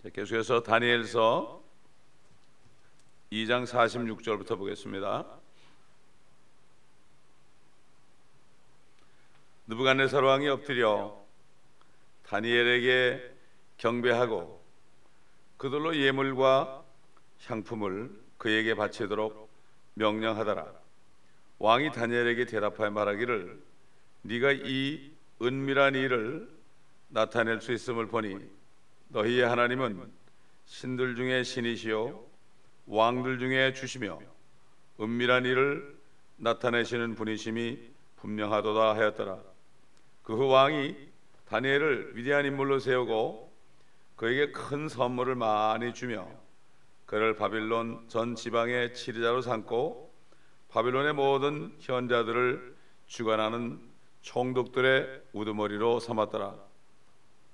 계속해서 다니엘서 2장 46절부터 보겠습니다. 느부갓네살 왕이 엎드려 다니엘에게 경배하고 그들로 예물과 향품을 그에게 바치도록 명령하더라. 왕이 다니엘에게 대답하여 말하기를 네가 이 은밀한 일을 나타낼 수 있음을 보니 너희의 하나님은 신들 중에 신이시요 왕들 중에 주시며 은밀한 일을 나타내시는 분이심이 분명하도다 하였더라. 그 후 왕이 다니엘을 위대한 인물로 세우고 그에게 큰 선물을 많이 주며 그를 바빌론 전 지방의 지리자로 삼고 바빌론의 모든 현자들을 주관하는 총독들의 우두머리로 삼았더라.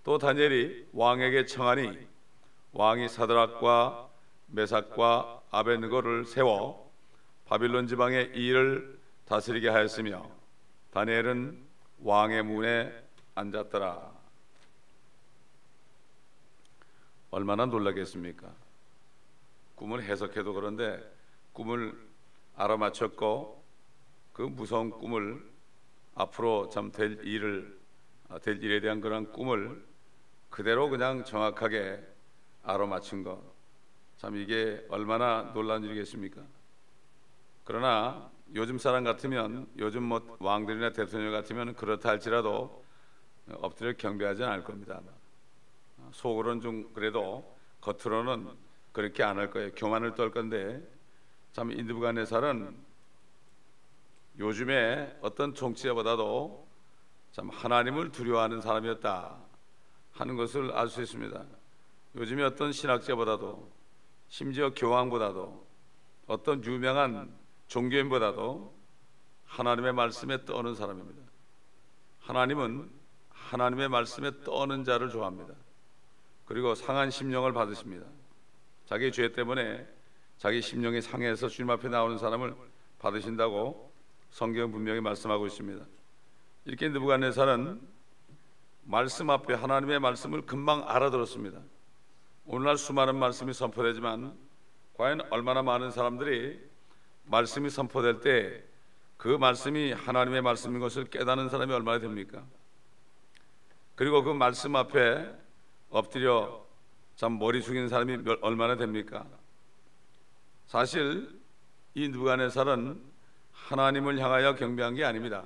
또 다니엘이 왕에게 청하니 왕이 사드락과 메삭과 아벳느고를 세워 바빌론 지방의 이 일을 다스리게 하였으며 다니엘은 왕의 문에 앉았더라. 얼마나 놀라겠습니까? 꿈을 해석해도 그런데 꿈을 알아맞혔고 그 무서운 꿈을 앞으로 참 될 일에 대한 그런 꿈을 그대로 그냥 정확하게 알아맞힌 것, 참 이게 얼마나 놀라운 일이겠습니까? 그러나 요즘 사람 같으면, 요즘 뭐 왕들이나 대통령 같으면 그렇다 할지라도 엎드려 경배하지 않을 겁니다. 속으로는 좀 그래도 겉으로는 그렇게 안 할 거예요. 교만을 떨 건데, 참 이 느부갓네살은 요즘에 어떤 정치자보다도 참 하나님을 두려워하는 사람이었다 하는 것을 알 수 있습니다. 요즘에 어떤 신학자보다도, 심지어 교황보다도, 어떤 유명한 종교인보다도 하나님의 말씀에 떠오는 사람입니다. 하나님은 하나님의 말씀에 떠오는 자를 좋아합니다. 그리고 상한 심령을 받으십니다. 자기 죄 때문에 자기 심령이 상해서 주님 앞에 나오는 사람을 받으신다고 성경은 분명히 말씀하고 있습니다. 이렇게 느부갓네살은 말씀 앞에 하나님의 말씀을 금방 알아들었습니다. 오늘날 수많은 말씀이 선포되지만 과연 얼마나 많은 사람들이 말씀이 선포될 때 그 말씀이 하나님의 말씀인 것을 깨닫는 사람이 얼마나 됩니까? 그리고 그 말씀 앞에 엎드려 참 머리 숙이는 사람이 얼마나 됩니까? 사실 이 느부갓네살은 하나님을 향하여 경배한 게 아닙니다.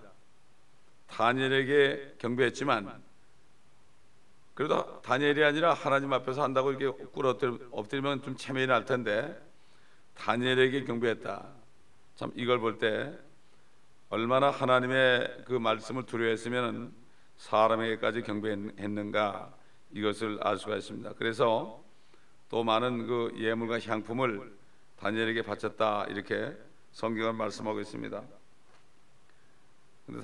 다니엘에게 경배했지만 그래도 다니엘이 아니라 하나님 앞에서 한다고 이렇게 꿇어 엎드리면 좀 체면이 날 텐데 다니엘에게 경배했다. 참 이걸 볼 때 얼마나 하나님의 그 말씀을 두려워했으면 사람에게까지 경배했는가 이것을 알 수가 있습니다. 그래서 또 많은 그 예물과 향품을 다니엘에게 바쳤다 이렇게 성경은 말씀하고 있습니다. 근데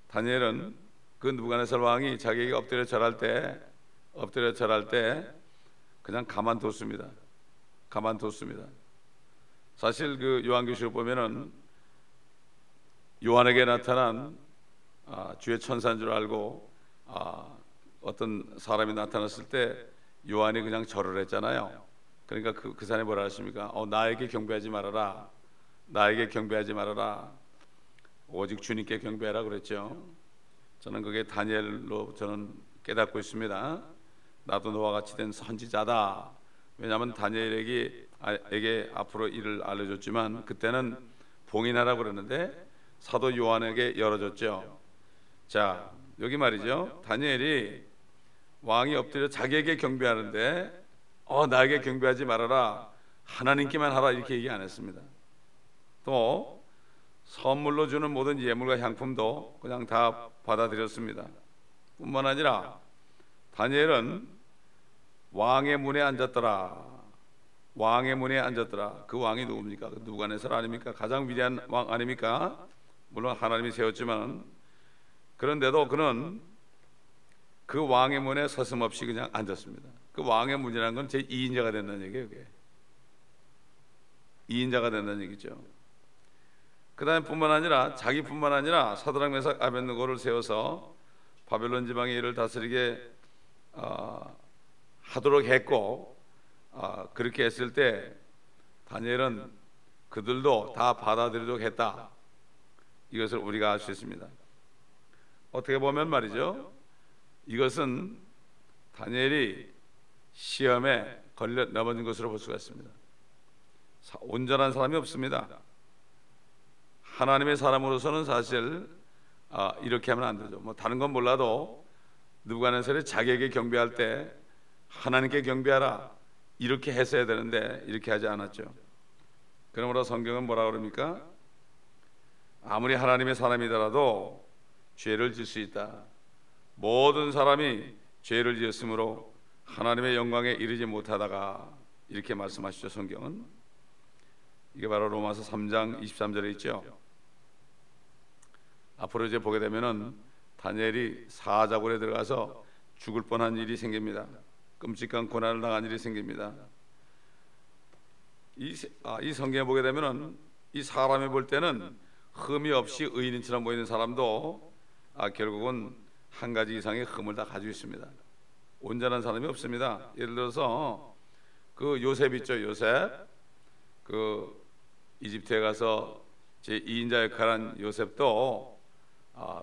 다니엘은 그 느부갓네살 왕이 자기에게 엎드려 절할 때 그냥 가만뒀습니다. 사실 그 요한계시록 보면은 요한에게 나타난 주의 천사인 줄 알고 어떤 사람이 나타났을 때 요한이 그냥 절을 했잖아요. 그러니까 그 사람이 뭐라 하십니까? 나에게 경배하지 말아라. 오직 주님께 경배하라 그랬죠. 저는 그게 다니엘로 저는 깨닫고 있습니다. 나도 너와 같이 된 선지자다. 왜냐하면 다니엘에게 앞으로 일을 알려줬지만 그때는 봉인하라고 그랬는데 사도 요한에게 열어줬죠. 자, 여기 말이죠. 다니엘이 왕이 엎드려 자기에게 경배하는데 나에게 경배하지 말아라. 하나님께만 하라 이렇게 얘기 안 했습니다. 또 선물로 주는 모든 예물과 향품도 그냥 다 받아들였습니다. 뿐만 아니라 다니엘은 왕의 문에 앉았더라. 그 왕이 누굽니까? 느부갓네살 아닙니까? 가장 위대한 왕 아닙니까? 물론 하나님이 세웠지만 그런데도 그는 그 왕의 문에 서슴없이 그냥 앉았습니다. 그 왕의 문이라는 건 제 2인자가 된다는 얘기예요. 그게 2인자가 된다는 얘기죠. 그 다음에 자기뿐만 아니라 사드락 메삭 아벳느고를 세워서 바벨론 지방의 일을 다스리게 하도록 했고, 그렇게 했을 때 다니엘은 그들도 다 받아들이도록 했다. 이것을 우리가 알 수 있습니다. 어떻게 보면 말이죠, 이것은 다니엘이 시험에 걸려 넘어진 것으로 볼 수가 있습니다. 온전한 사람이 없습니다. 하나님의 사람으로서는 사실 이렇게 하면 안 되죠. 뭐 다른 건 몰라도 느부갓네살이 자기에게 경배할 때 하나님께 경배하라 이렇게 했어야 되는데 이렇게 하지 않았죠. 그러므로 성경은 뭐라 그럽니까? 아무리 하나님의 사람이더라도 죄를 지을 수 있다. 모든 사람이 죄를 지었으므로 하나님의 영광에 이르지 못하다가 이렇게 말씀하시죠. 성경은 이게 바로 로마서 3장 23절에 있죠. 앞으로 이제 보게 되면은 다니엘이 사자굴에 들어가서 죽을 뻔한 일이 생깁니다. 끔찍한 고난을 당한 일이 생깁니다. 이 성경에 보게 되면은 이 사람이 볼 때는 흠이 없이 의인처럼 보이는 사람도 결국은 한 가지 이상의 흠을 다 가지고 있습니다. 온전한 사람이 없습니다. 예를 들어서 그 요셉 있죠. 요셉 그 이집트에 가서 제2인자 역할한 요셉도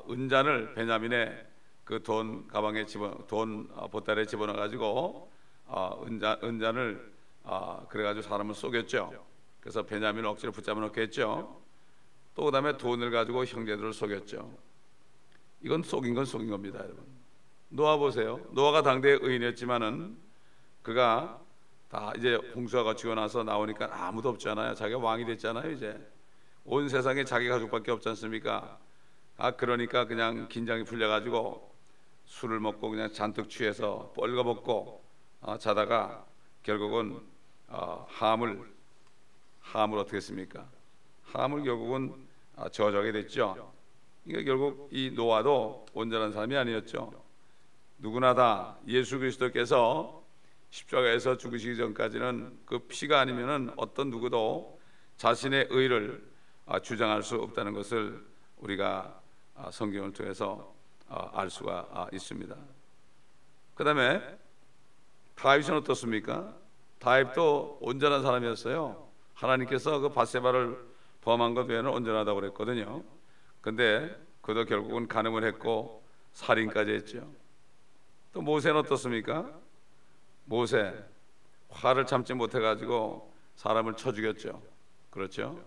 은잔을 베냐민의 그 돈 가방에 돈 보따리에 집어넣어 가지고 은잔을 그래가지고 사람을 속였죠. 그래서 베냐민을 억지로 붙잡아 놓게 했죠. 또 그다음에 돈을 가지고 형제들을 속였죠. 이건 속인 건 속인 겁니다, 여러분. 노아 보세요. 노아가 당대의 의인이었지만은 그가 다 이제 홍수가 거치고 나서 나오니까 아무도 없잖아요. 자기가 왕이 됐잖아요. 이제 온 세상에 자기 가족밖에 없지 않습니까? 그러니까 그냥 긴장이 풀려가지고 술을 먹고 그냥 잔뜩 취해서 뻘거벗고 자다가 결국은 함을 어떻게 했습니까? 함을 결국은 저주하게 됐죠. 그러니까 결국 이 노아도 온전한 사람이 아니었죠. 누구나 다 예수 그리스도께서 십자가에서 죽으시기 전까지는 그 피가 아니면은 어떤 누구도 자신의 의를 주장할 수 없다는 것을 우리가 성경을 통해서 알 수가 있습니다. 그 다음에 다윗은 어떻습니까? 다윗도 온전한 사람이었어요. 하나님께서 그 밧세바를 범한 것 외에는 온전하다고 그랬거든요. 근데 그도 결국은 간음을 했고 살인까지 했죠. 또 모세는 어떻습니까? 모세 화를 참지 못해가지고 사람을 쳐 죽였죠. 그렇죠?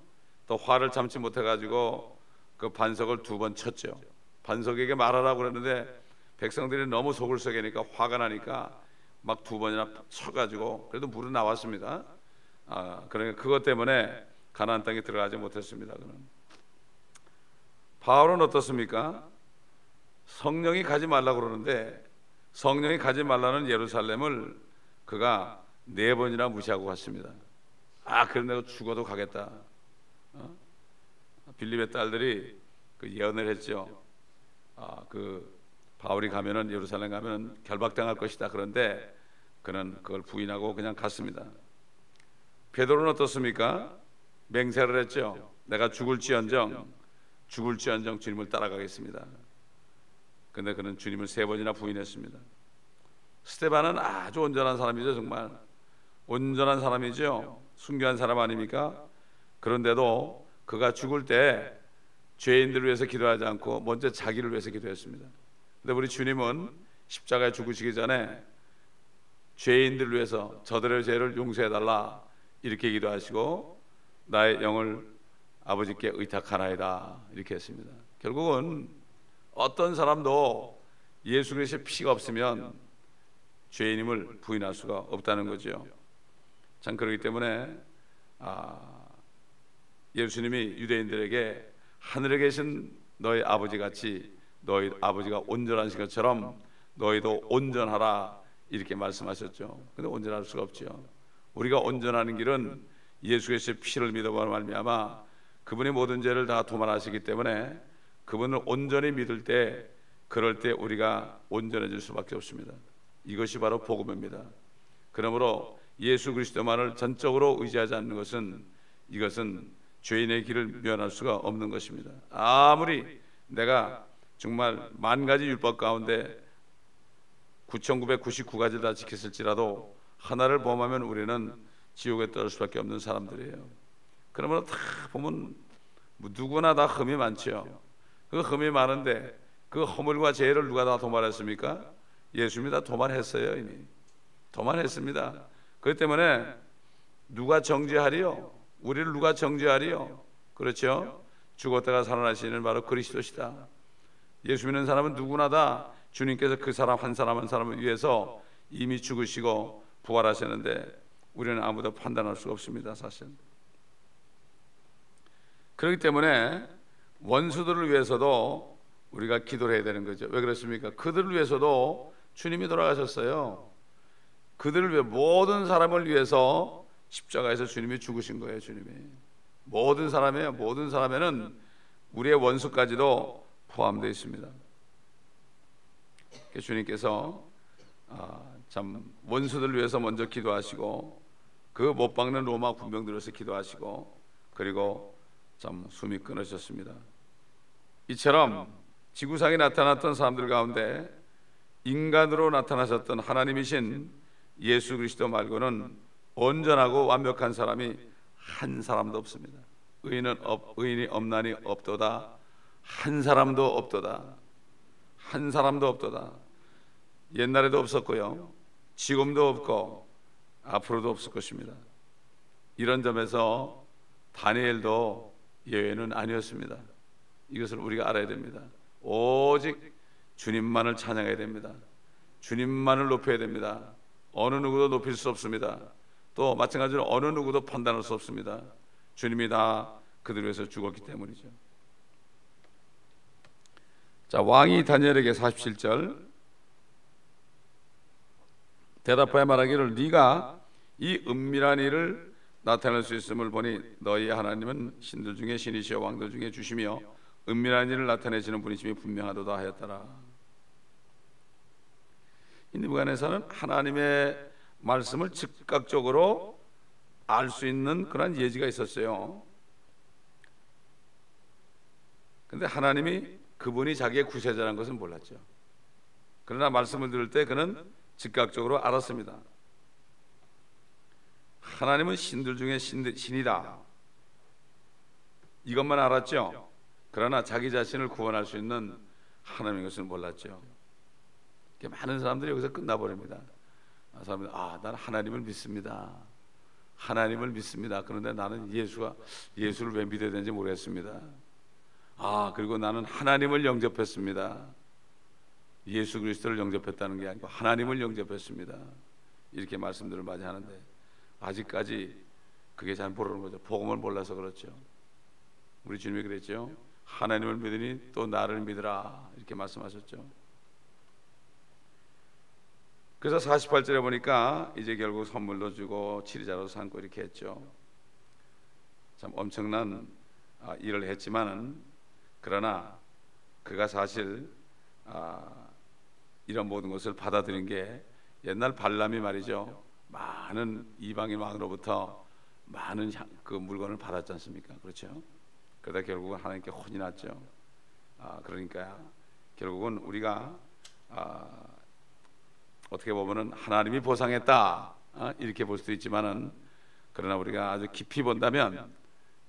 또 화를 참지 못해가지고 그 반석을 2번 쳤죠. 반석에게 말하라고 그랬는데 백성들이 너무 속을 썩이니까 화가 나니까 막 2번이나 쳐가지고 그래도 물은 나왔습니다. 그러니까 그것 때문에 가나안 땅에 들어가지 못했습니다. 그는. 바울은 어떻습니까? 성령이 가지 말라고 그러는데 성령이 가지 말라는 예루살렘을 그가 4번이나 무시하고 갔습니다. 그럼 내가 죽어도 가겠다. 빌립의 딸들이 그 예언을 했죠. 그 바울이 가면은 예루살렘 가면은 결박당할 것이다. 그런데 그는 그걸 부인하고 그냥 갔습니다. 베드로는 어떻습니까? 맹세를 했죠. 내가 죽을지언정 주님을 따라가겠습니다. 근데 그는 주님을 3번이나 부인했습니다. 스데반은 아주 온전한 사람이죠. 정말 온전한 사람이죠. 순교한 사람 아닙니까? 그런데도 그가 죽을 때 죄인들을 위해서 기도하지 않고 먼저 자기를 위해서 기도했습니다. 근데 우리 주님은 십자가에 죽으시기 전에 죄인들을 위해서 저들의 죄를 용서해달라 이렇게 기도하시고 나의 영을 아버지께 의탁하나이다 이렇게 했습니다. 결국은 어떤 사람도 예수 그리스도의 피가 없으면 죄인임을 부인할 수가 없다는 거죠. 참 그렇기 때문에 예수님이 유대인들에게 하늘에 계신 너희 아버지 같이 너희 아버지가 온전하신 것처럼 너희도 온전하라 이렇게 말씀하셨죠. 근데 온전할 수가 없죠. 우리가 온전하는 길은 예수 그리스도의 피를 믿어보는 말미암아 그분이 모든 죄를 다 도말하시기 때문에 그분을 온전히 믿을 때 그럴 때 우리가 온전해질 수밖에 없습니다. 이것이 바로 복음입니다. 그러므로 예수 그리스도만을 전적으로 의지하지 않는 것은 이것은 죄인의 길을 면할 수가 없는 것입니다. 아무리 내가 정말 10,000가지 율법 가운데 9,999가지를 다 지켰을지라도 하나를 범하면 우리는 지옥에 떨어질 수밖에 없는 사람들이에요. 그러면 다 보면 누구나 다 흠이 많죠. 그 흠이 많은데 그 허물과 죄를 누가 다 도말했습니까? 예수님이 다 도말했어요. 이미 도말했습니다. 그렇기 때문에 누가 정죄하리요? 우리를 누가 정죄하리요? 그렇죠? 죽었다가 살아나시는 바로 그리스도시다. 예수 믿는 사람은 누구나 다 주님께서 그 사람 한 사람 한 사람을 위해서 이미 죽으시고 부활하셨는데 우리는 아무도 판단할 수가 없습니다. 사실. 그렇기 때문에 원수들을 위해서도 우리가 기도를 해야 되는 거죠. 왜 그렇습니까? 그들을 위해서도 주님이 돌아가셨어요. 그들을 위해 모든 사람을 위해서 십자가에서 주님이 죽으신 거예요. 주님이 모든 사람이에요. 모든 사람에는 우리의 원수까지도 포함되어 있습니다. 주님께서 참 원수들을 위해서 먼저 기도하시고 그 못 박는 로마 군병들을 위해서 기도하시고 그리고 참 숨이 끊어졌습니다. 이처럼 지구상에 나타났던 사람들 가운데 인간으로 나타나셨던 하나님이신 예수 그리스도 말고는 온전하고 완벽한 사람이 한 사람도 없습니다. 의인이 없나니 없도다. 한 사람도 없도다. 한 사람도 없도다. 옛날에도 없었고요, 지금도 없고 앞으로도 없을 것입니다. 이런 점에서 다니엘도 예외는 아니었습니다. 이것을 우리가 알아야 됩니다. 오직 주님만을 찬양해야 됩니다. 주님만을 높여야 됩니다. 어느 누구도 높일 수 없습니다. 또 마찬가지로 어느 누구도 판단할 수 없습니다. 주님이 다 그들 위해서 죽었기 때문이죠. 자, 왕이 다니엘에게 47절 대답하여 말하기를 네가 이 은밀한 일을 나타낼 수 있음을 보니 너희 하나님은 신들 중에 신이시여 왕들 중에 주시며 은밀한 일을 나타내시는 분이심이 분명하도다 하였더라. 이 느부갓네살은 하나님의 말씀을 즉각적으로 알 수 있는 그런 예지가 있었어요. 그런데 하나님이 그분이 자기의 구세자라는 것은 몰랐죠. 그러나 말씀을 들을 때 그는 즉각적으로 알았습니다. 하나님은 신들 중에 신이다. 이것만 알았죠. 그러나 자기 자신을 구원할 수 있는 하나님인 것을 몰랐죠. 많은 사람들이 여기서 끝나버립니다. 사람들이 나는 하나님을 믿습니다. 하나님을 믿습니다. 그런데 나는 예수를 왜 믿어야 되는지 모르겠습니다. 그리고 나는 하나님을 영접했습니다. 예수 그리스도를 영접했다는 게 아니고 하나님을 영접했습니다. 이렇게 말씀들을 많이 하는데 아직까지 그게 잘 모르는 거죠. 복음을 몰라서 그렇죠. 우리 주님이 그랬죠. 하나님을 믿으니 또 나를 믿으라 이렇게 말씀하셨죠. 그래서 48절에 보니까 이제 결국 선물도 주고 치리자로 삼고 이렇게 했죠. 참 엄청난 일을 했지만은 그러나 그가 사실 이런 모든 것을 받아들인 게 옛날 발람이 말이죠. 많은 이방인 왕으로부터 많은 그 물건을 받았지 않습니까? 그렇죠? 그러다 결국은 하나님께 혼이 났죠. 그러니까 결국은 우리가 어떻게 보면은 하나님이 보상했다 이렇게 볼 수도 있지만은 그러나 우리가 아주 깊이 본다면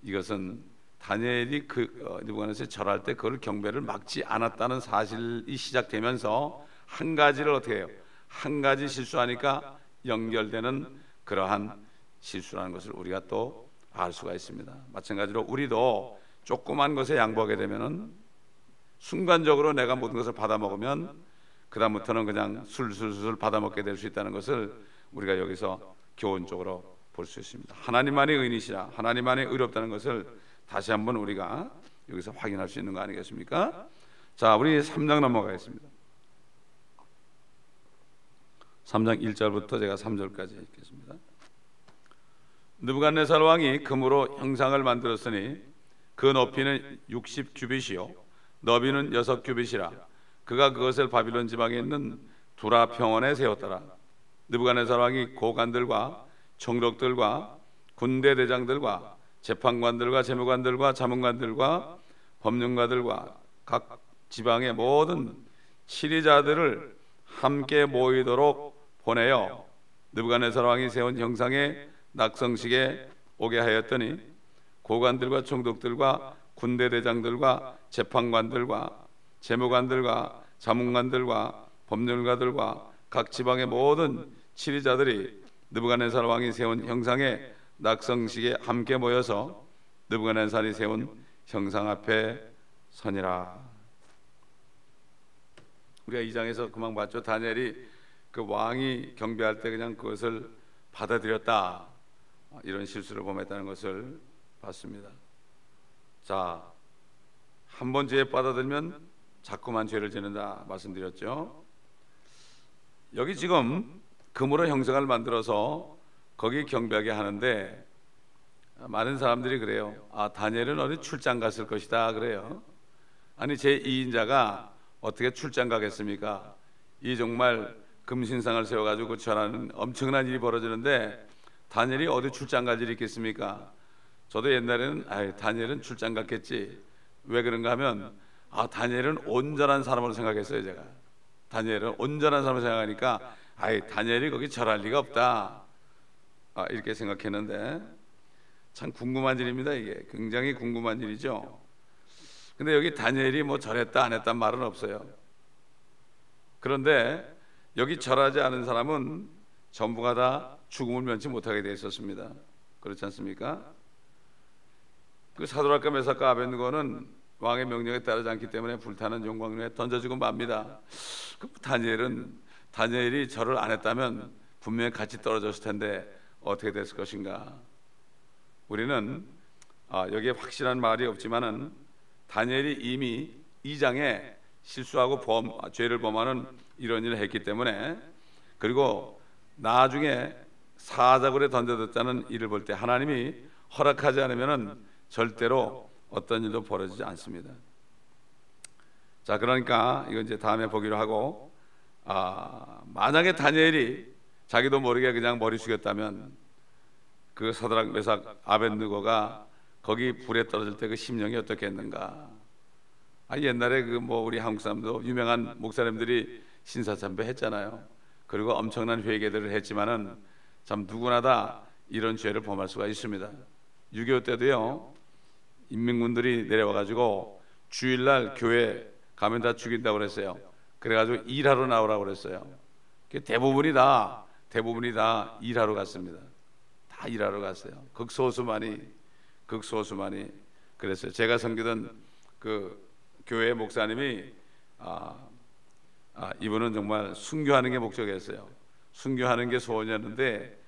이것은 다니엘이 느부갓네살이 절할 때 그걸 경배를 막지 않았다는 사실이 시작되면서 한 가지를 어떻게 해요? 한 가지 실수하니까 연결되는 그러한 실수라는 것을 우리가 또 알 수가 있습니다. 마찬가지로 우리도 조그만 것에 양보하게 되면은 순간적으로 내가 모든 것을 받아 먹으면 그 다음부터는 그냥 술술술 받아 먹게 될 수 있다는 것을 우리가 여기서 교훈적으로 볼 수 있습니다. 하나님만이 의인이시라, 하나님만이 의롭다는 것을 다시 한번 우리가 여기서 확인할 수 있는 거 아니겠습니까? 자, 우리 3장 넘어가겠습니다. 3장 1절부터 제가 3절까지 읽겠습니다. 느부갓네살 왕이 금으로 형상을 만들었으니 그 높이는 60규빗이요 너비는 6규빗이라 그가 그것을 바빌론 지방에 있는 두라 평원에 세웠더라. 느부갓네살 왕이 고관들과 총독들과 군대 대장들과 재판관들과 재무관들과 자문관들과 법령가들과 각 지방의 모든 치리자들을 함께 모이도록 보내어 느부갓네살 왕이 세운 형상의 낙성식에 오게 하였더니 고관들과 총독들과 군대 대장들과 재판관들과 재무관들과 자문관들과 법률가들과 각 지방의 모든 치리자들이 느부갓네살 왕이 세운 형상의 낙성식에 함께 모여서 느부갓네살이 세운 형상 앞에 서니라. 우리가 이 장에서 그만 봤죠. 다니엘이 그 왕이 경배할 때 그냥 그것을 받아들였다, 이런 실수를 범했다는 것을 봤습니다. 자, 한 번 죄에 빠져들면 자꾸만 죄를 짓는다 말씀드렸죠. 여기 지금 금으로 형상을 만들어서 거기 경배하게 하는데 많은 사람들이 그래요. 다니엘은 어디 출장 갔을 것이다 그래요. 아니, 제2인자가 어떻게 출장 가겠습니까? 이 정말 금신상을 세워가지고 전하는 엄청난 일이 벌어지는데 다니엘이 어디 출장 갈 일이 있겠습니까? 저도 옛날에는 다니엘은 출장 갔겠지. 왜 그런가 하면 다니엘은 온전한 사람으로 생각했어요. 제가 다니엘은 온전한 사람으로 생각하니까 다니엘이 거기 절할 리가 없다, 이렇게 생각했는데 참 궁금한 일입니다. 이게 굉장히 궁금한 일이죠. 근데 여기 다니엘이 뭐 절했다 안 했단 말은 없어요. 그런데 여기 절하지 않은 사람은 전부가 다 죽음을 면치 못하게 되어 있었습니다. 그렇지 않습니까? 그 사드락과 메삭과 아벳느고는 왕의 명령에 따르지 않기 때문에 불타는 용광로에 던져지고 맙니다. 그 다니엘이 절을 안 했다면 분명히 같이 떨어졌을 텐데 어떻게 됐을 것인가? 우리는 여기에 확실한 말이 없지만은 다니엘이 이미 2장에 실수하고 죄를 범하는 이런 일을 했기 때문에, 그리고 나중에 사자굴에 던져졌다는 일을 볼 때 하나님이 허락하지 않으면은 절대로 어떤 일도 벌어지지 않습니다. 자, 그러니까 이건 이제 다음에 보기로 하고, 만약에 다니엘이 자기도 모르게 그냥 머리 숙였다면 그 사드락 메삭 아벳느고가 거기 불에 떨어질 때 그 심령이 어떻겠는가? 옛날에 우리 한국 사람도 유명한 목사님들이 신사참배 했잖아요. 그리고 엄청난 회개들을 했지만은 참 누구나 다 이런 죄를 범할 수가 있습니다. 6.25 때도요, 인민군들이 내려와가지고 주일날 교회 가면 다 죽인다고 그랬어요. 그래가지고 일하러 나오라고 그랬어요. 대부분이 다 일하러 갔습니다. 다 일하러 갔어요. 극소수만이 그랬어요. 제가 섬기던 그 교회 목사님이 이분은 정말 순교하는 게 목적이었어요. 순교하는 게 소원이었는데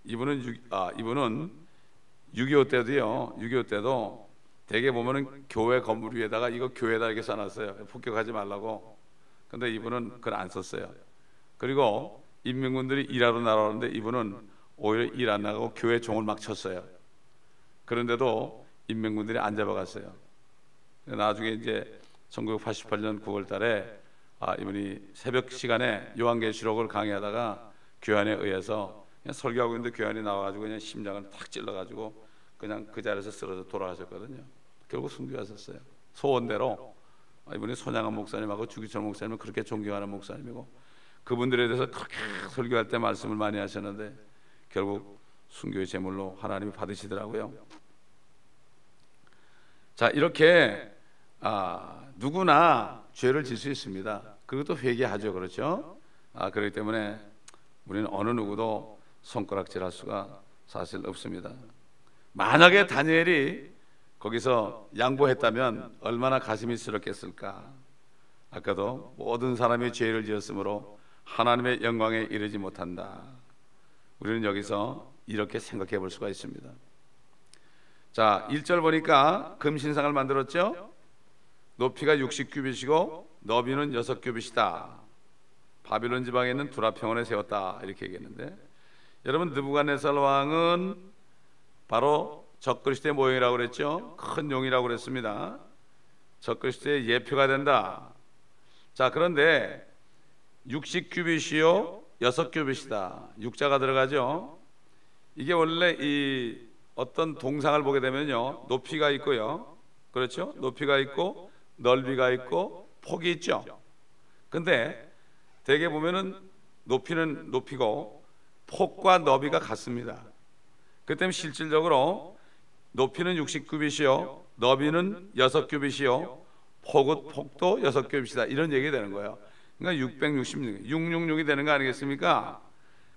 이분은 6.25 때도 대개 보면은 교회 건물 위에다가 이거 교회다 이렇게 써놨어요. 폭격하지 말라고. 근데 이분은 그걸 안 썼어요. 그리고 인민군들이 일하러 나가는데 이분은 오히려 일 안 나가고 교회 종을 막 쳤어요. 그런데도 인민군들이 안 잡아갔어요. 나중에 이제 1988년 9월 달에 이분이 새벽 시간에 요한계시록을 강의하다가 교환에 의해서 그냥 설교하고 있는데 교환이 나와가지고 그냥 심장을 탁 찔러가지고 그냥 그 자리에서 쓰러져 돌아가셨거든요. 결국 순교하셨어요. 소원대로. 이분이 손양한 목사님하고 주기철 목사님은 그렇게 존경하는 목사님이고 그분들에 대해서 그렇게 설교할 때 말씀을 많이 하셨는데 결국 순교의 제물로 하나님이 받으시더라고요. 자, 이렇게 누구나 죄를 질 수 있습니다. 그리고 또 회개하죠. 그렇죠? 그렇기 때문에 우리는 어느 누구도 손가락질할 수가 사실 없습니다. 만약에 다니엘이 거기서 양보했다면 얼마나 가슴이스럽겠을까. 아까도 모든 사람이 죄를 지었으므로 하나님의 영광에 이르지 못한다. 우리는 여기서 이렇게 생각해 볼 수가 있습니다. 자, 1절 보니까 금신상을 만들었죠. 높이가 60규빗이고 너비는 6규빗이다. 바빌론 지방에 있는 두라평원에 세웠다, 이렇게 얘기했는데, 여러분 느부갓네살 왕은 바로 적그리스도의 모형이라고 그랬죠. 큰 용이라고 그랬습니다. 적그리스도의 예표가 된다. 자, 그런데 60규빗이요 6규빗이다. 6자가 들어가죠. 이게 원래 이 어떤 동상을 보게 되면요, 높이가 있고요, 그렇죠? 높이가 있고 넓이가 있고 폭이 있죠. 근데 대개 보면은 높이는 높이고 폭과 너비가 같습니다. 그 때문에 실질적으로 높이는 60규빗이요 너비는 6규빗이요 폭도 6규빗이다 이런 얘기가 되는 거예요. 그러니까 666, 666이 되는 거 아니겠습니까?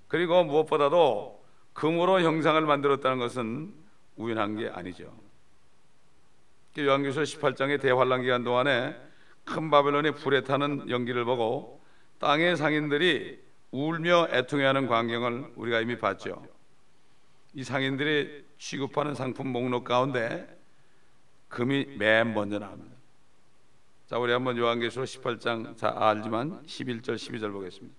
그리고 무엇보다도 금으로 형상을 만들었다는 것은 우연한 게 아니죠. 요한계시록 18장의 대환란 기간 동안에 큰 바벨론이 불에 타는 연기를 보고 땅의 상인들이 울며 애통해하는 광경을 우리가 이미 봤죠. 이 상인들이 취급하는 상품 목록 가운데 금이 맨 먼저 나옵니다. 자, 우리 한번 요한계시록 18장 잘 알지만 11절 12절 보겠습니다.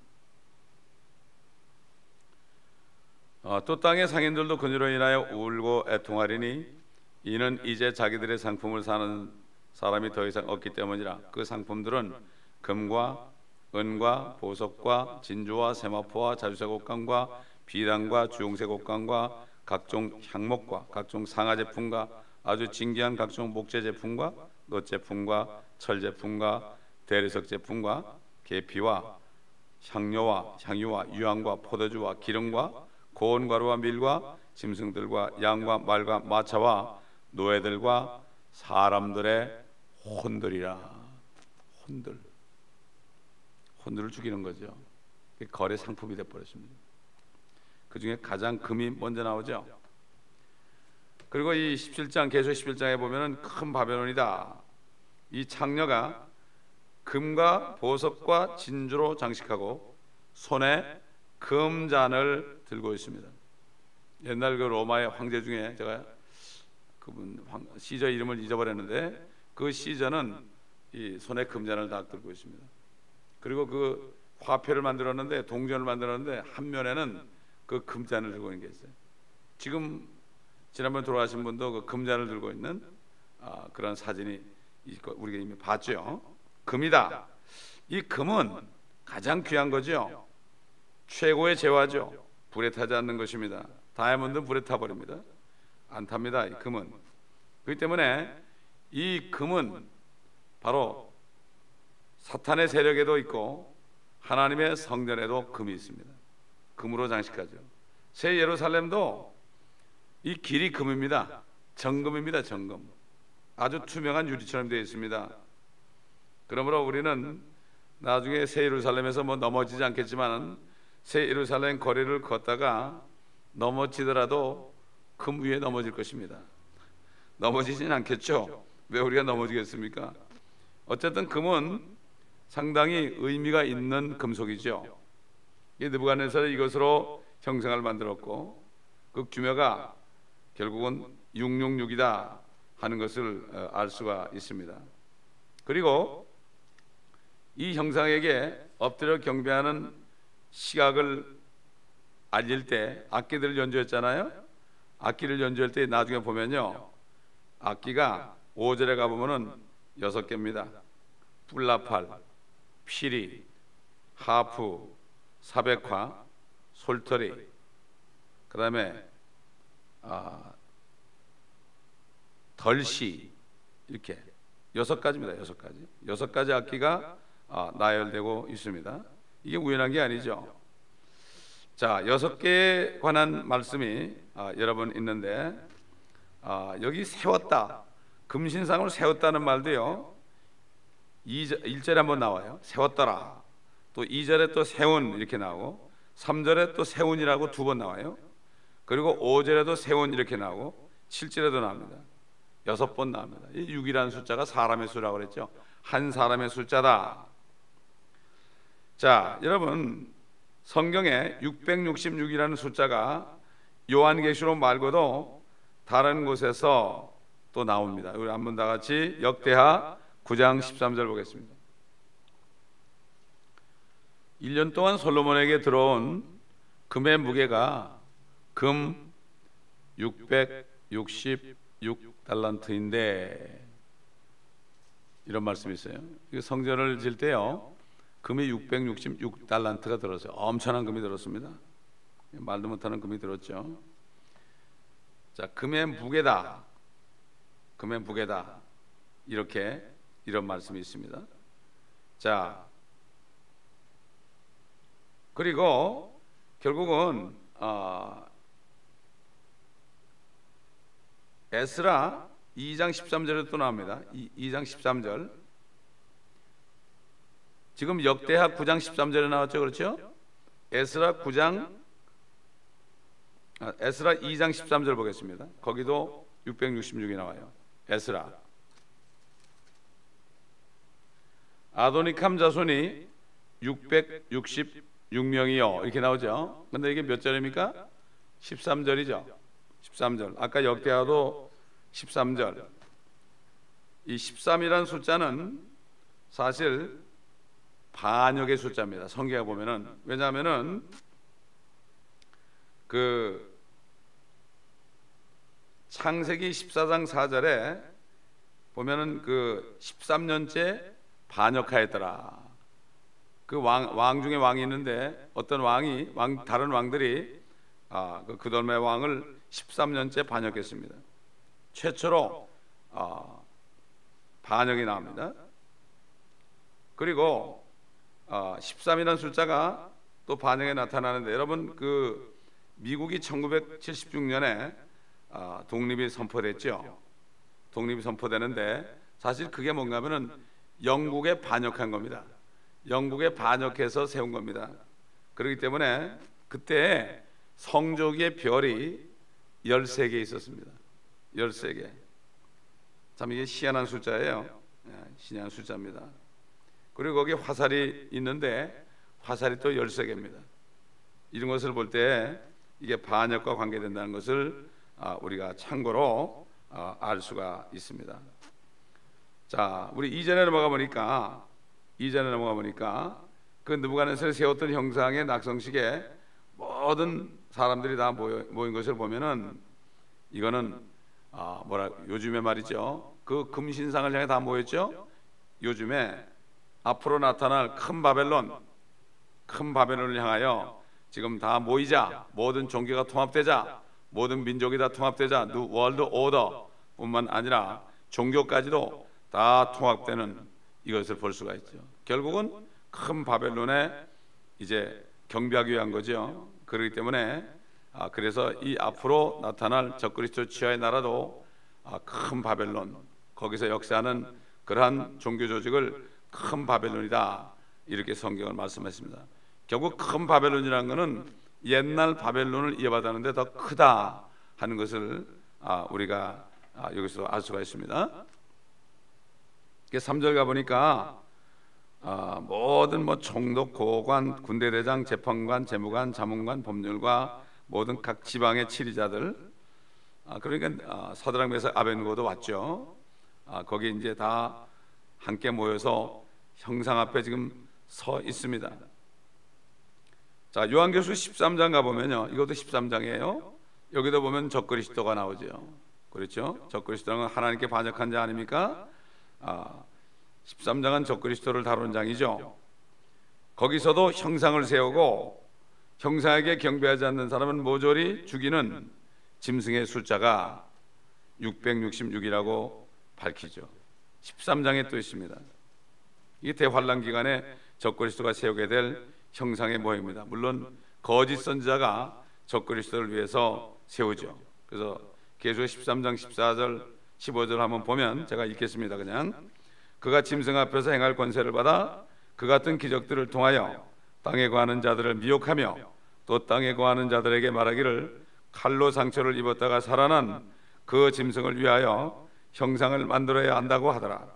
또 땅의 상인들도 그녀로 인하여 울고 애통하리니 이는 이제 자기들의 상품을 사는 사람이 더 이상 없기 때문이라. 그 상품들은 금과 은과 보석과 진주와 세마포와 자주색 옷감과 비단과 주홍색 옷감과 각종 향목과 각종 상하 제품과 아주 진귀한 각종 목재 제품과 놋 제품과 철 제품과 대리석 제품과 계피와 향료와 향유와 유황과 포도주와 기름과 고운 가루와 밀과 짐승들과 양과 말과 마차와 노예들과 사람들의 혼들이라. 혼들을 죽이는 거죠. 거래 상품이 되어버렸습니다. 그 중에 가장 금이 먼저 나오죠. 그리고 이 17장 계시록 11장에 보면은 큰 바벨론이다. 이 창녀가 금과 보석과 진주로 장식하고 손에 금잔을 들고 있습니다. 옛날 그 로마의 황제 중에 제가 그분 시저 이름을 잊어버렸는데 그 시저는 이 손에 금잔을 다 들고 있습니다. 그리고 그 화폐를 만들었는데 동전을 만들었는데 한 면에는 그 금잔을 들고 있는 게 있어요. 지금 지난번 돌아가신 분도 그 금잔을 들고 있는 그런 사진이 우리가 이미 봤죠. 금이다. 이 금은 가장 귀한 거죠. 최고의 재화죠. 불에 타지 않는 것입니다. 다이아몬드는 불에 타버립니다. 안 탑니다. 이 금은. 그렇기 때문에 이 금은 바로 사탄의 세력에도 있고 하나님의 성전에도 금이 있습니다. 금으로 장식하죠. 새 예루살렘도 이 길이 금입니다. 정금입니다. 정금. 아주 투명한 유리처럼 되어 있습니다. 그러므로 우리는 나중에 새 예루살렘에서 넘어지지 않겠지만 새 예루살렘 거리를 걷다가 넘어지더라도 금 위에 넘어질 것입니다. 넘어지진 않겠죠. 왜 우리가 넘어지겠습니까? 어쨌든 금은 상당히 의미가 있는 금속이죠. 느부갓네살이 이것으로 형상을 만들었고 그 규모가 결국은 666이다 하는 것을 알 수가 있습니다. 그리고 이 형상에게 엎드려 경배하는 시각을 알릴 때 악기들을 연주했잖아요. 악기를 연주할 때 나중에 보면요, 악기가 5절에 가보면은 6개입니다. 뿔나팔, 피리, 하프, 사백화, 솔터리, 그 다음에 덜시, 이렇게 6가지입니다. 6가지. 6가지 악기가 나열되고 있습니다. 이게 우연한 게 아니죠. 자, 6개에 관한 말씀이 여러 번 있는데 여기 세웠다, 금신상을 세웠다는 말도요 1절에 한번 나와요. 세웠더라. 또 2절에 또 세운 이렇게 나오고 3절에 또 세운이라고 2번 나와요. 그리고 5절에도 세운 이렇게 나오고 7절에도 나옵니다. 6번 나옵니다. 이 6이라는 숫자가 사람의 수라고 그랬죠. 한 사람의 숫자다. 자, 여러분, 성경에 666이라는 숫자가 요한계시록 말고도 다른 곳에서 또 나옵니다. 우리 한번 다 같이 역대하 9장 13절 보겠습니다. 1년 동안 솔로몬에게 들어온 금의 무게가 금 666달란트인데 이런 말씀이 있어요. 성전을 질 때요, 금이 666달란트가 들었어요. 엄청난 금이 들었습니다. 말도 못하는 금이 들었죠. 자, 금의 무게다, 금의 무게다, 이런 말씀이 있습니다. 자, 그리고 결국은 에스라 2장 13절에 또 나옵니다. 2장 13절. 지금 역대하 9장 13절에 나왔죠, 그렇죠? 에스라 2장 13절 보겠습니다. 거기도 666이 나와요. 에스라. 아도니캄 자손이 666명이요 이렇게 나오죠. 근데 이게 몇 절입니까? 13절이죠. 13절. 아까 역대하도 13절. 이 13이라는 숫자는 사실 반역의 숫자입니다. 성경에 보면은. 왜냐하면은 그 창세기 14장 4절에 보면은 그 13년째 반역하였더라. 그 왕 중에 왕이 있는데 어떤 다른 왕들이 그 그돌의 왕을 13년째 반역했습니다. 최초로 반역이 나옵니다. 그리고 13이라는 숫자가 또 반역에 나타나는데, 여러분 그 미국이 1976년에 독립이 선포됐죠. 독립이 선포되는데 사실 그게 뭔가 하면은 영국에 반역한 겁니다. 영국에 반역해서 세운 겁니다. 그렇기 때문에 그때 성조기의 별이 13개 있었습니다. 13개. 참 이게 희한한 숫자예요. 희한한 숫자입니다. 그리고 거기 화살이 있는데 화살이 또 13개입니다. 이런 것을 볼 때 이게 반역과 관계된다는 것을 우리가 참고로 알 수가 있습니다. 자, 우리 이전에 넘어가 보니까 그 느부갓네살이 세웠던 형상의 낙성식에 모든 사람들이 다 모인 것을 보면은 이거는 요즘에 말이죠. 그 금신상을 향해 다 모였죠. 요즘에 앞으로 나타날 큰 바벨론을 향하여 지금 다 모이자, 모든 종교가 통합되자, 모든 민족이 다 통합되자, 월드 오더 뿐만 아니라 종교까지도 다 통합되는 이것을 볼 수가 있죠. 결국은 큰 바벨론에 이제 경배하기 위한 거죠. 그렇기 때문에 그래서 이 앞으로 나타날 적그리스도 치하의 나라도 큰 바벨론, 거기서 역사하는 그러한 종교 조직을 큰 바벨론이다, 이렇게 성경을 말씀했습니다. 결국 큰 바벨론이라는 것은 옛날 바벨론을 이어받았는데 더 크다 하는 것을 우리가 여기서 알 수가 있습니다. 3절 가보니까 모든 총독, 고관, 군대대장, 재판관, 재무관, 자문관, 법률과 모든 각 지방의 치리자들, 그러니까 사드락, 메삭, 아벳느고도 왔죠. 거기 이제 다 함께 모여서 형상 앞에 지금 서 있습니다. 자, 요한계시록 13장 가보면요, 이것도 13장이에요. 여기도 보면 적그리스도가 나오죠. 그렇죠? 적그리스도는 하나님께 반역한 자 아닙니까? 13장은 적그리스도를 다루는 장이죠. 거기서도 형상을 세우고 형상에게 경배하지 않는 사람은 모조리 죽이는 짐승의 숫자가 666이라고 밝히죠. 13장에 또 있습니다. 이 대환란 기간에 적그리스도가 세우게 될 형상의 모형입니다. 물론 거짓 선지자가 적그리스도를 위해서 세우죠. 그래서 계시록 13장 14절 15절 한번 보면 제가 읽겠습니다. 그냥 그가 짐승 앞에서 행할 권세를 받아 그 같은 기적들을 통하여 땅에 거하는 자들을 미혹하며 또 땅에 거하는 자들에게 말하기를 칼로 상처를 입었다가 살아난 그 짐승을 위하여 형상을 만들어야 한다고 하더라.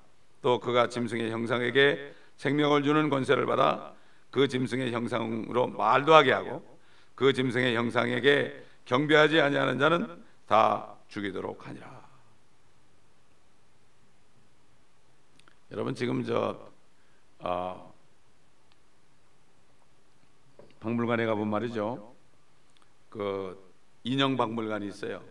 또 그가 짐승의 형상에게 생명을 주는 권세를 받아 그 짐승의 형상으로 말도 하게 하고 그 짐승의 형상에게 경배하지 아니하는 자는 다 죽이도록 하니라. 여러분 지금 박물관에 가본 말이죠. 그 인형 박물관이 있어요.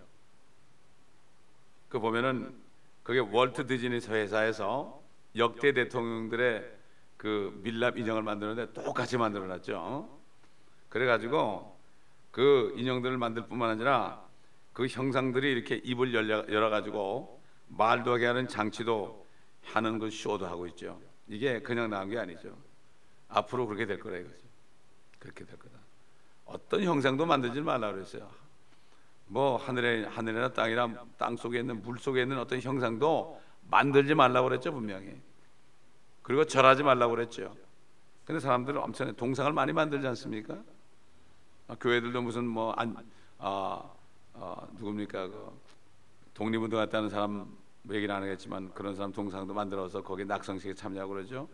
그 보면은 그게 월트 디즈니 회사에서 역대 대통령들의 그 밀랍 인형을 만드는데 똑같이 만들어놨죠. 그래가지고 그 인형들을 만들 뿐만 아니라 그 형상들이 이렇게 입을 열어가지고 말도 하게 하는 장치도 하는 그 쇼도 하고 있죠. 이게 그냥 나온 게 아니죠. 앞으로 그렇게 될 거라 이거죠. 그렇게 될 거다. 어떤 형상도 만들지 말라 그랬어요. 뭐 하늘이나 땅이나 땅 속에 있는 물 속에 있는 어떤 형상도 만들지 말라고 그랬죠, 분명히. 그리고 절하지 말라고 그랬죠. 근데 사람들은 엄청 동상을 많이 만들지 않습니까? 교회들도 무슨 누굽니까, 그 독립운동 했다는 사람 얘기는 안 하겠지만 그런 사람 동상도 만들어서 거기 낙성식에 참여하고 그러죠.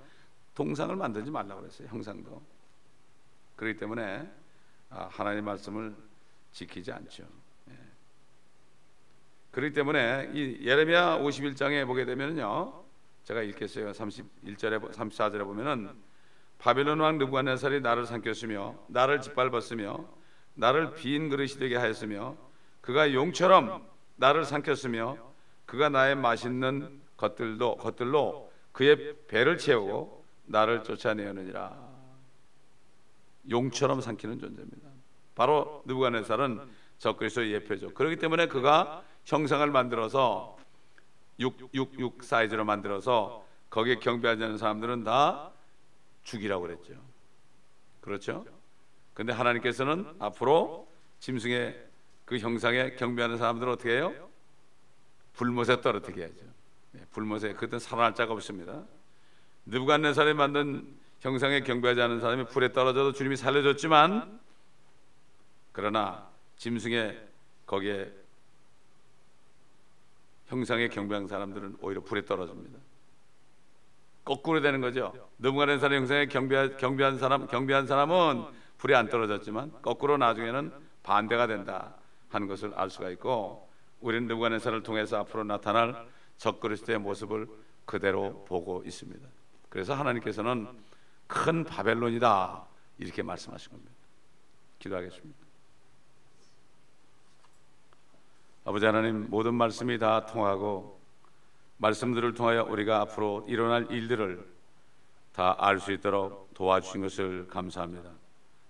동상을 만들지 말라고 그랬어요, 형상도. 그렇기 때문에 하나님의 말씀을 지키지 않죠. 그렇기 때문에 이 예레미야 51장에 보게 되면요, 제가 읽겠어요. 31절에 34절에 보면은 바벨론 왕 느부갓네살이 나를 삼켰으며 나를 짓밟았으며 나를 빈 그릇이 되게 하였으며 그가 용처럼 나를 삼켰으며 그가 나의 맛있는 것들로 그의 배를 채우고 나를 쫓아내었느니라. 용처럼 삼키는 존재입니다. 바로 느부갓네살은 적그리스도의 예표죠. 그렇기 때문에 그가 형상을 만들어서 666 사이즈로 만들어서 거기에 경배하지 않는 사람들은 다 죽이라고 그랬죠. 그렇죠? 근데 하나님께서는 앞으로 짐승의 그 형상에 경배하는 사람들을 어떻게 해요? 불못에 떨어뜨리게 하죠. 불못에 그때는 살아날 자가 없습니다. 느부갓네살이 만든 형상에 경배하지 않는 사람이 불에 떨어져도 주님이 살려줬지만, 그러나 짐승의 거기에 형상에 경배한 사람들은 오히려 불에 떨어집니다. 거꾸로 되는 거죠. 느부갓네살 형상에 경배한 사람은 불에 안 떨어졌지만 거꾸로 나중에는 반대가 된다 하는 것을 알 수가 있고, 우리는 느부갓네살을 통해서 앞으로 나타날 적그리스도의 모습을 그대로 보고 있습니다. 그래서 하나님께서는 큰 바벨론이다 이렇게 말씀하신 겁니다. 기도하겠습니다. 아버지 하나님, 모든 말씀이 다 통하고 말씀들을 통하여 우리가 앞으로 일어날 일들을 다 알 수 있도록 도와주신 것을 감사합니다.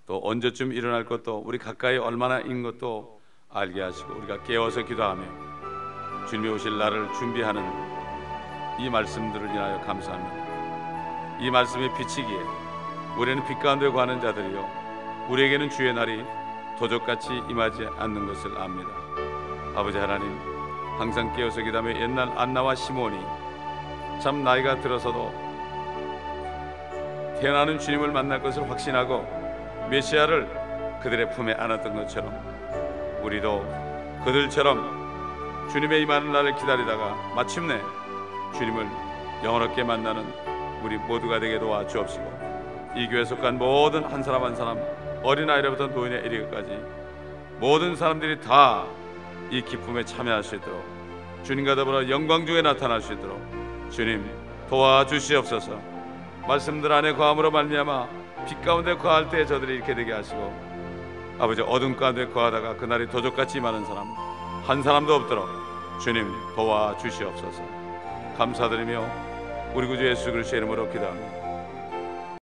또 언제쯤 일어날 것도 우리 가까이 얼마나 있는 것도 알게 하시고 우리가 깨어서 기도하며 주님이 오실 날을 준비하는 이 말씀들을 인하여 감사합니다. 이 말씀이 비치기에 우리는 빛 가운데 거하는 자들이요 우리에게는 주의 날이 도적같이 임하지 않는 것을 압니다. 아버지 하나님, 항상 깨어서 기도하며 옛날 안나와 시몬이 참 나이가 들어서도 태어나는 주님을 만날 것을 확신하고 메시아를 그들의 품에 안았던 것처럼 우리도 그들처럼 주님의 임하는 날을 기다리다가 마침내 주님을 영원롭게 만나는 우리 모두가 되게 도와주옵시고, 이 교회에 속한 모든 한 사람 한 사람, 어린아이로부터 노인에 이르기까지 모든 사람들이 다 이 기쁨에 참여할 수 있도록, 주님과 더불어 영광 중에 나타날 수 있도록 주님 도와주시옵소서. 말씀들 안에 거함으로 말미암아 빛 가운데 거할 때 저들이 이렇게 되게 하시고, 아버지 어둠 가운데 거하다가 그날이 도적같이 임하는 사람 한 사람도 없도록 주님 도와주시옵소서. 감사드리며 우리 구주 예수 그리스도의 이름으로 기도합니다.